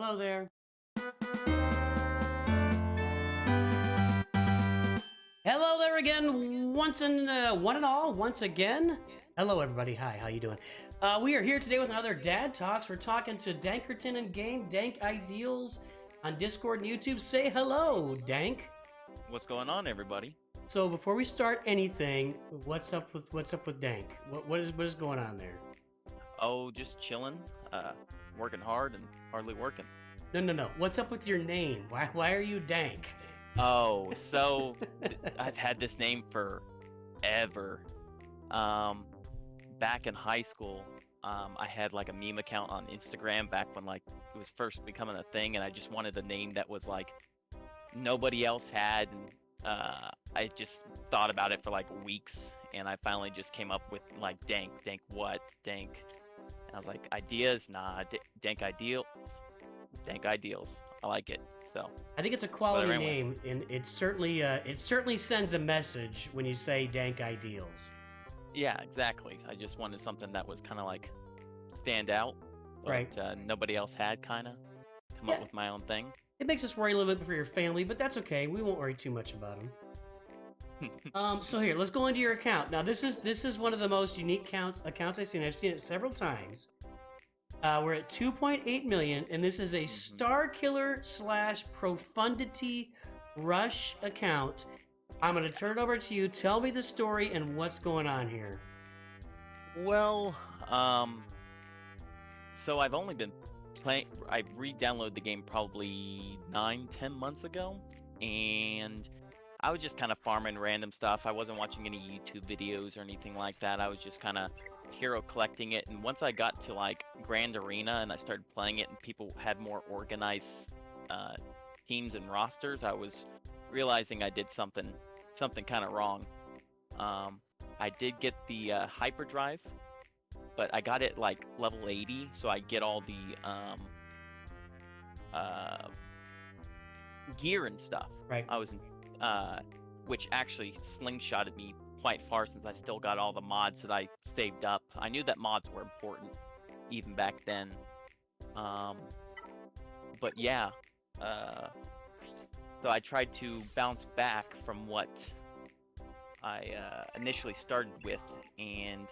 Hello there. Hello there again, one and all, once again. Hello, everybody. Hi, how you doing? We are here today with another Dad Talks. We're talking to Dankerton and Game, Dank Ideals on Discord and YouTube. Say hello, Dank. What's going on, everybody? So before we start anything, what's up with Dank? What is going on there? Oh, just chilling, working hard and hardly working. No. What's up with your name? Why are you Dank? Oh, so I've had this name forever. Back in high school, I had like a meme account on Instagram back when like it was first becoming a thing, and I just wanted a name that was like nobody else had. And I just thought about it for like weeks, and I finally just came up with like Dank. Dank what? Dank. And I was like, ideas? Nah, Dank Ideals. Dank Ideals. I like it. So I think it's a quality name, and it certainly sends a message when you say Dank Ideals. Yeah, exactly. I just wanted something that was kind of like stand out, but right. Nobody else had come up with my own thing. It makes us worry a little bit for your family, but that's okay. We won't worry too much about them. So here, let's go into your account. Now, this is one of the most unique accounts I've seen. I've seen it several times. We're at 2.8 million, and this is a Starkiller / Profundity Rush account. I'm going to turn it over to you. Tell me the story and what's going on here. Well, so I've only been playing. I re-downloaded the game probably 9-10 months ago, and I was just kind of farming random stuff. I wasn't watching any YouTube videos or anything like that. I was just kind of hero collecting it. And once I got to like Grand Arena and I started playing it and people had more organized teams and rosters, I was realizing I did something kind of wrong. I did get the hyperdrive, but I got it like level 80, so I get all the gear and stuff. Right. I was in which actually slingshotted me quite far since I still got all the mods that I saved up. I knew that mods were important even back then. But yeah, so I tried to bounce back from what I initially started with, and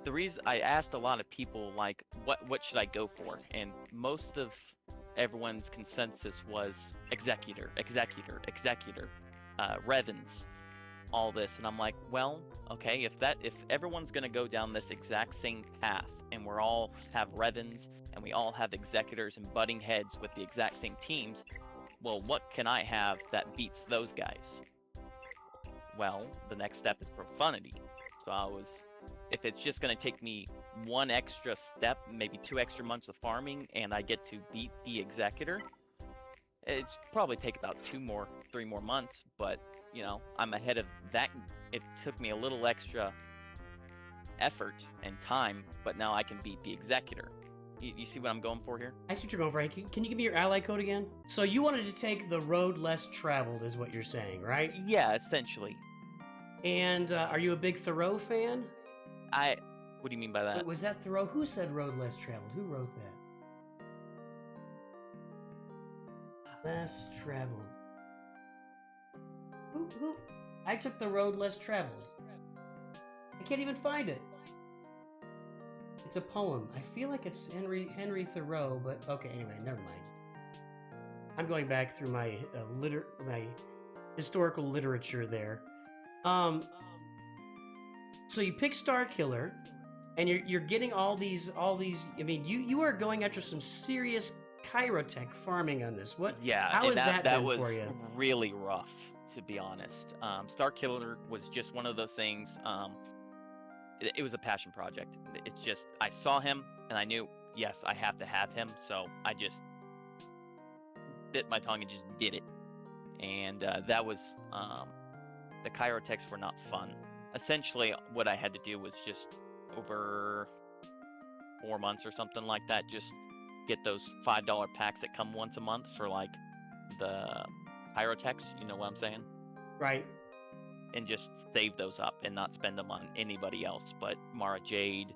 the reason I asked a lot of people like what should I go for, and most of everyone's consensus was executor, Revens, all this. And I'm like, well, okay, if everyone's gonna go down this exact same path and we're all have Revens and we all have executors and butting heads with the exact same teams, well, what can I have that beats those guys? Well, the next step is Profundity. So if it's just going to take me one extra step, maybe 2 extra months of farming, and I get to beat the Executor, it's probably take about 3 more months, but, you know, I'm ahead of that. It took me a little extra effort and time, but now I can beat the Executor. You see what I'm going for here? I see what you're going for. Can you give me your ally code again? So you wanted to take the road less traveled, is what you're saying, right? Yeah, essentially. And are you a big Thoreau fan? What do you mean by that? Wait, was that Thoreau? Who said road less traveled? Who wrote that? Less traveled. Who? I took the road less traveled. I can't even find it. It's a poem. I feel like it's Henry Thoreau, but okay. Anyway, never mind. I'm going back through my my historical literature there. So you pick Starkiller, and you're getting all these. I mean, you are going after some serious Chirotech farming on this. What? Yeah, how has that been was for you? Really rough, to be honest. Starkiller was just one of those things. It was a passion project. It's just I saw him and I knew, yes, I have to have him. So I just bit my tongue and just did it. And that was the Chirotechs were not fun. Essentially, what I had to do was just over 4 months or something like that, just get those $5 packs that come once a month for like the Chirotechs. You know what I'm saying? Right. And just save those up and not spend them on anybody else but Mara Jade,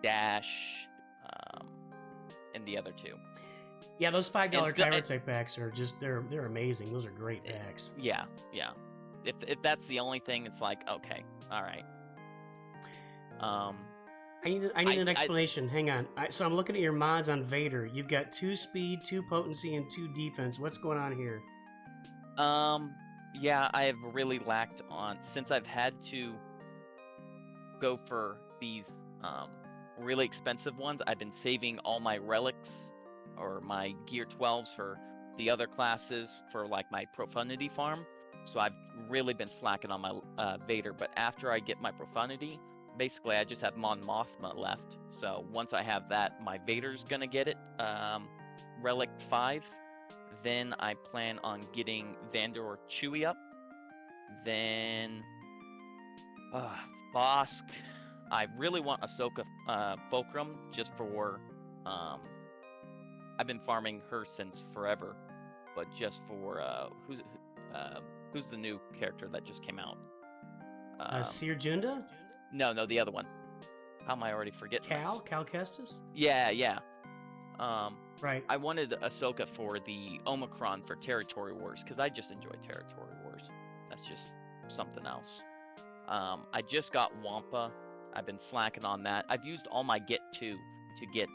Dash, um, and the other two. Yeah, those $5 And it's go- Chirotech packs are just they're amazing. Those are great packs. Yeah. If that's the only thing, it's like, okay, all right. I need an explanation. Hang on. So I'm looking at your mods on Vader. You've got 2 speed, 2 potency, and 2 defense. What's going on here? Yeah, I have really lacked on, since I've had to go for these really expensive ones. I've been saving all my relics or my gear 12s for the other classes for like my Profundity farm. So I've really been slacking on my Vader. But after I get my Profundity, basically I just have Mon Mothma left. So once I have that, my Vader's gonna get it, Relic 5. Then I plan on getting Vandor Chewie up. Then Bosk. I really want Ahsoka Fulcrum just for I've been farming her since forever, but just for who's the new character that just came out? Seer Junda? No, the other one. How am I already forgetting? Cal Kestis? Yeah. Right. I wanted Ahsoka for the Omicron for Territory Wars because I just enjoy Territory Wars. That's just something else. I just got Wampa. I've been slacking on that. I've used all my Get 2 to get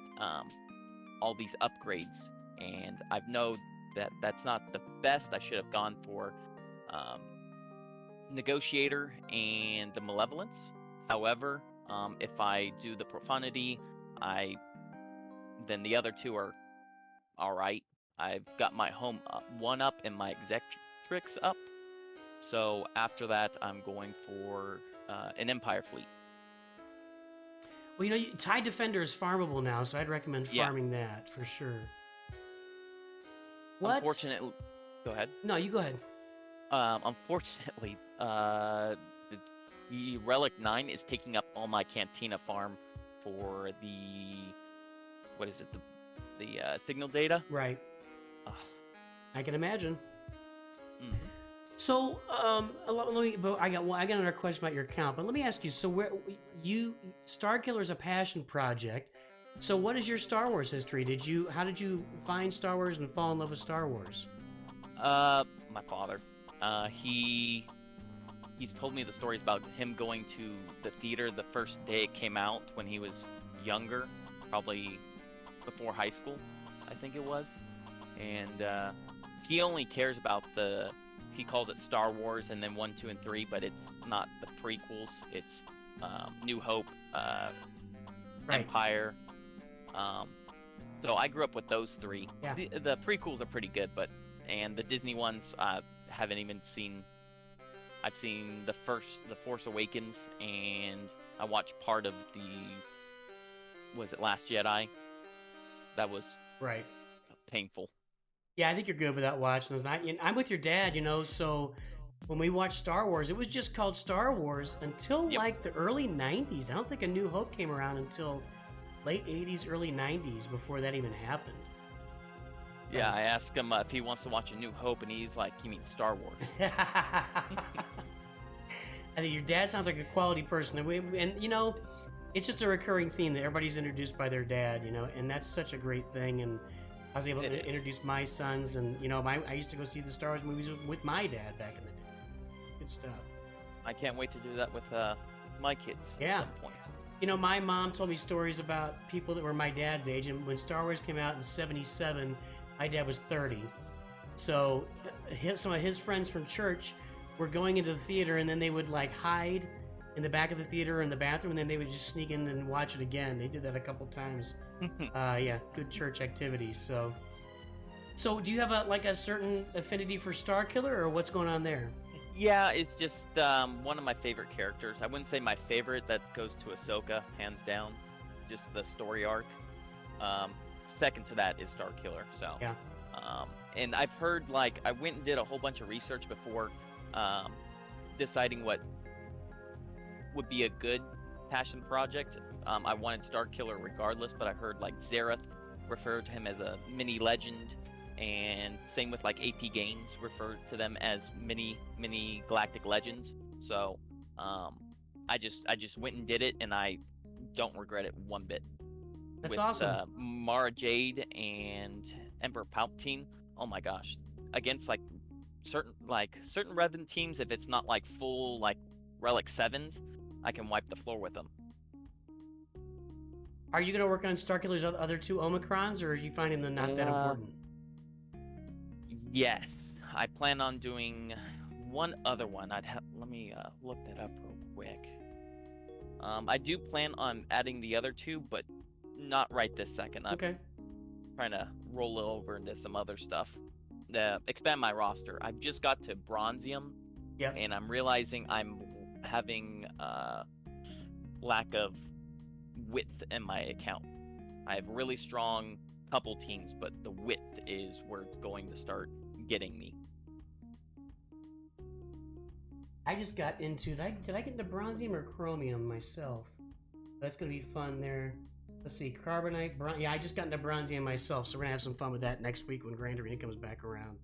all these upgrades, and I know that that's not the best. I should have gone for Negotiator and the Malevolence. However, if I do the Profundity, then the other two are all right. I've got my home 1 up and my Exectrix up. So after that, I'm going for an Empire fleet. Well, TIE Defender is farmable now, so I'd recommend farming that for sure. What? Unfortunately, go ahead. No, you go ahead. Unfortunately, the Relic 9 is taking up all my Cantina farm for the the signal data. Right. I can imagine. Mm-hmm. So, I got another question about your account, but let me ask you. So, Starkiller is a passion project. So, what is your Star Wars history? How did you find Star Wars and fall in love with Star Wars? My father. He's told me the stories about him going to the theater the first day it came out when he was younger, probably before high school, I think it was. And he only cares about he calls it Star Wars and then 1, 2, and 3, but it's not the prequels. It's New Hope, Right. Empire. So I grew up with those 3. Yeah. The prequels are pretty good, and the Disney ones I haven't even seen. I've seen the Force Awakens, and I watched part of was it Last Jedi? That was Right. painful. Yeah, I think you're good without watching those. I'm with your dad, so when we watched Star Wars, it was just called Star Wars until like the early 90s. I don't think A New Hope came around until late 80s, early 90s before that even happened. Yeah, I asked him if he wants to watch A New Hope, and he's like, "You mean Star Wars?" I think your dad sounds like a quality person, and it's just a recurring theme that everybody's introduced by their dad, and that's such a great thing. And I was able to introduce my sons, and I used to go see the Star Wars movies with my dad back in the day. Good stuff. I can't wait to do that with my kids at some point. My mom told me stories about people that were my dad's age, and when Star Wars came out in '77, my dad was 30. So some of his friends from church were going into the theater, and then they would like hide in the back of the theater or in the bathroom, and then they would just sneak in and watch it again. They did that a couple times. Good church activity. So do you have a certain affinity for Starkiller, or what's going on there? Yeah, it's just one of my favorite characters. I wouldn't say my favorite. That goes to Ahsoka, hands down. Just the story arc. Second to that is Starkiller. So yeah. And I've heard, I went and did a whole bunch of research before deciding what would be a good passion project. I wanted Starkiller regardless, but I heard Zareth referred to him as a mini legend, and same with AP Games referred to them as mini galactic legends. So I just went and did it, and I don't regret it one bit. That's With awesome. Mara Jade and Emperor Palpatine. Oh my gosh, against certain Revan teams, if it's not like full like Relic 7s, I can wipe the floor with them. Are you going to work on Starkiller's other 2 Omicrons, or are you finding them not that important? Yes, I plan on doing one other one. Let me look that up real quick. I do plan on adding the other 2, but not right this second. I'm trying to roll it over into some other stuff. Expand my roster. I've just got to Bronzium, and I'm realizing I'm having lack of width in my account. I have really strong couple teams, but the width is where it's going to start getting me. I just got into... Did I get into Bronzium or Chromium myself? That's going to be fun there. Let's see, Carbonite, yeah, I just got into Bronzium myself, so we're going to have some fun with that next week when Grand Arena comes back around.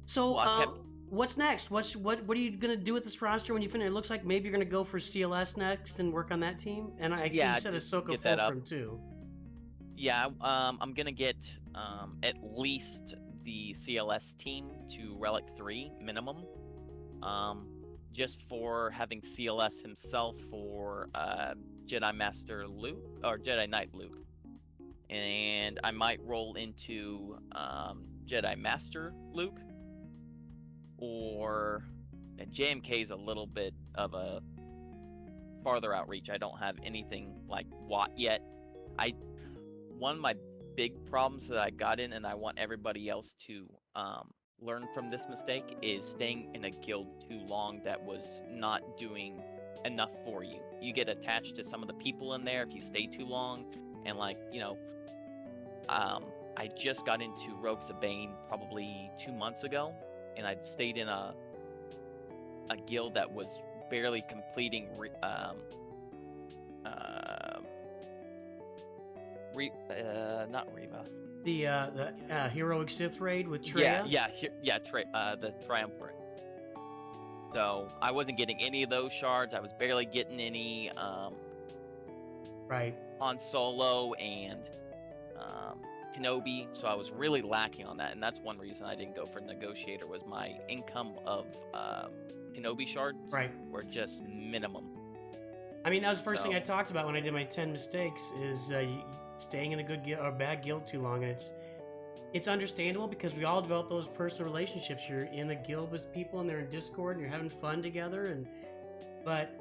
So, what's next? What are you going to do with this roster when you finish? It looks like maybe you're going to go for CLS next and work on that team? And I see you said Ahsoka Fulcrum, too. Yeah, I'm going to get at least the CLS team to Relic 3 minimum. Just for having CLS himself for Jedi Master Luke, or Jedi Knight Luke. And I might roll into Jedi Master Luke, or JMK is a little bit of a farther outreach. I don't have anything like Watt yet. One of my big problems that I got in, and I want everybody else to learn from this mistake, is staying in a guild too long that was not doing enough for you. You get attached to some of the people in there if you stay too long, and I just got into Rogues of Bane probably 2 months ago, and I've stayed in a guild that was barely completing not Reva. The Heroic Sith Raid with Treya? The Triumvirate. So I wasn't getting any of those shards. I was barely getting any Han Solo and Kenobi, so I was really lacking on that, and that's one reason I didn't go for Negotiator, was my income of Kenobi shards were just minimum. I mean, that was the first thing I talked about when I did my 10 mistakes, is staying in a good guild or bad guild too long, and it's understandable because we all develop those personal relationships. You're in a guild with people and they're in Discord and you're having fun together, but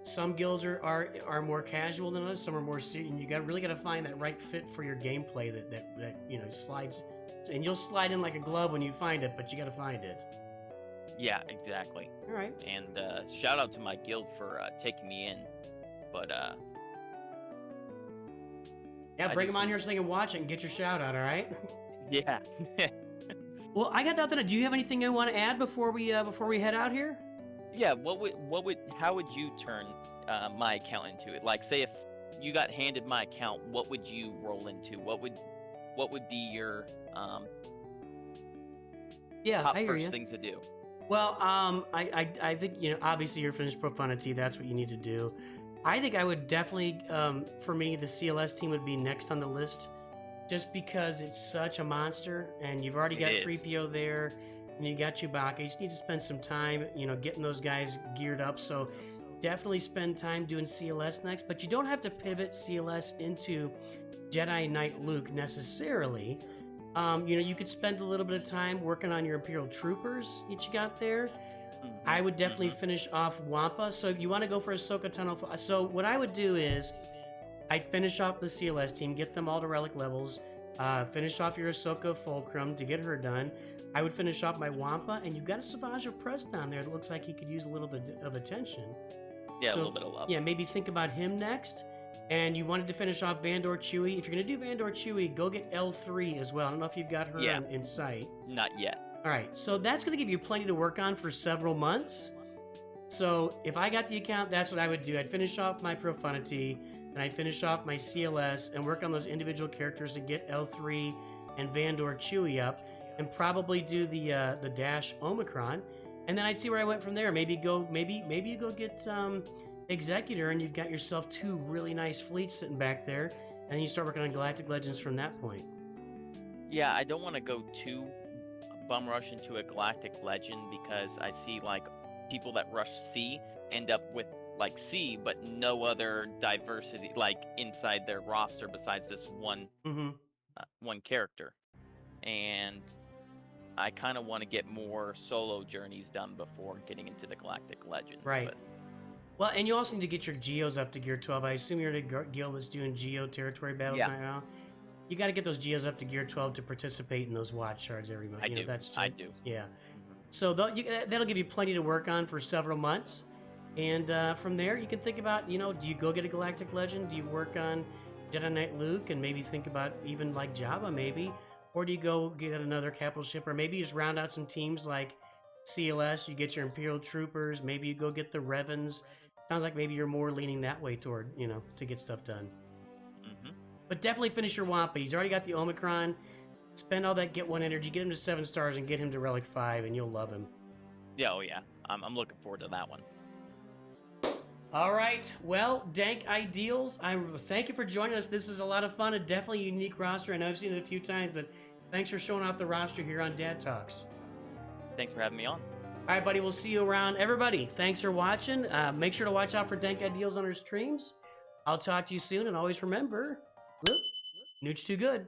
some guilds are more casual than others. Some are more serious, and you really got to find that right fit for your gameplay that slides, and you'll slide in like a glove when you find it, but you got to find it. Yeah, exactly. All right. And shout out to my guild for taking me in, but yeah, bring them on here so they can watch it and get your shout out. All right. Yeah. Well, I got nothing. Do you have anything you want to add before we head out here? Yeah. How would you turn my account into it? Like, say if you got handed my account, what would you roll into? What would be your top first things to do? Well, I think, obviously you're finished Profundity. That's what you need to do. I think I would definitely, for me, the CLS team would be next on the list, just because it's such a monster, and you've already got 3PO there, and you got Chewbacca. You just need to spend some time, getting those guys geared up. So definitely spend time doing CLS next, but you don't have to pivot CLS into Jedi Knight Luke necessarily. You could spend a little bit of time working on your Imperial Troopers that you got there. I would definitely finish off Wampa. So if you want to go for Ahsoka Tunnel, so what I would do is I'd finish off the CLS team, get them all to relic levels, finish off your Ahsoka Fulcrum to get her done. I would finish off my Wampa, and you've got a Savage Press down there that looks like he could use a little bit of attention. Yeah, a little bit of love. Yeah, maybe think about him next. And you wanted to finish off Vandor Chewie. If you're going to do Vandor Chewie, go get L3 as well. I don't know if you've got her in sight. Not yet. All right, so that's going to give you plenty to work on for several months. So if I got the account, that's what I would do. I'd finish off my Profundity, and I'd finish off my CLS and work on those individual characters to get L3 and Vandor Chewie up, and probably do the Dash Omicron, and then I'd see where I went from there. Maybe you go get Executor, and you've got yourself 2 really nice fleets sitting back there, and then you start working on Galactic Legends from that point. Yeah, I don't want to go too bum rush into a Galactic Legend because I see like people that rush C end up with like C, but no other diversity like inside their roster besides this one one character, and I kind of want to get more solo journeys done before getting into the Galactic Legends. Right. But... Well, and you also need to get your Geos up to Gear 12. I assume you're in a guild that's doing Geo territory battles right now. You got to get those Geos up to Gear 12 to participate in those watch shards every month. I do. Yeah. So that'll give you plenty to work on for several months. And from there, you can think about, do you go get a Galactic Legend? Do you work on Jedi Knight Luke and maybe think about even like Jabba maybe? Or do you go get another capital ship? Or maybe you just round out some teams like CLS, you get your Imperial Troopers, maybe you go get the Revens. Sounds like maybe you're more leaning that way toward, to get stuff done. But definitely finish your Wampa. He's already got the Omicron. Spend all that Get 1 energy, get him to 7 stars, and get him to Relic 5, and you'll love him. Yeah, oh yeah. I'm looking forward to that one. All right. Well, Dank Ideals, I thank you for joining us. This is a lot of fun. A definitely unique roster. I know I've seen it a few times, but thanks for showing off the roster here on Dad Talks. Thanks for having me on. All right, buddy. We'll see you around. Everybody, thanks for watching. Make sure to watch out for Dank Ideals on our streams. I'll talk to you soon, and always remember, Nooch too good.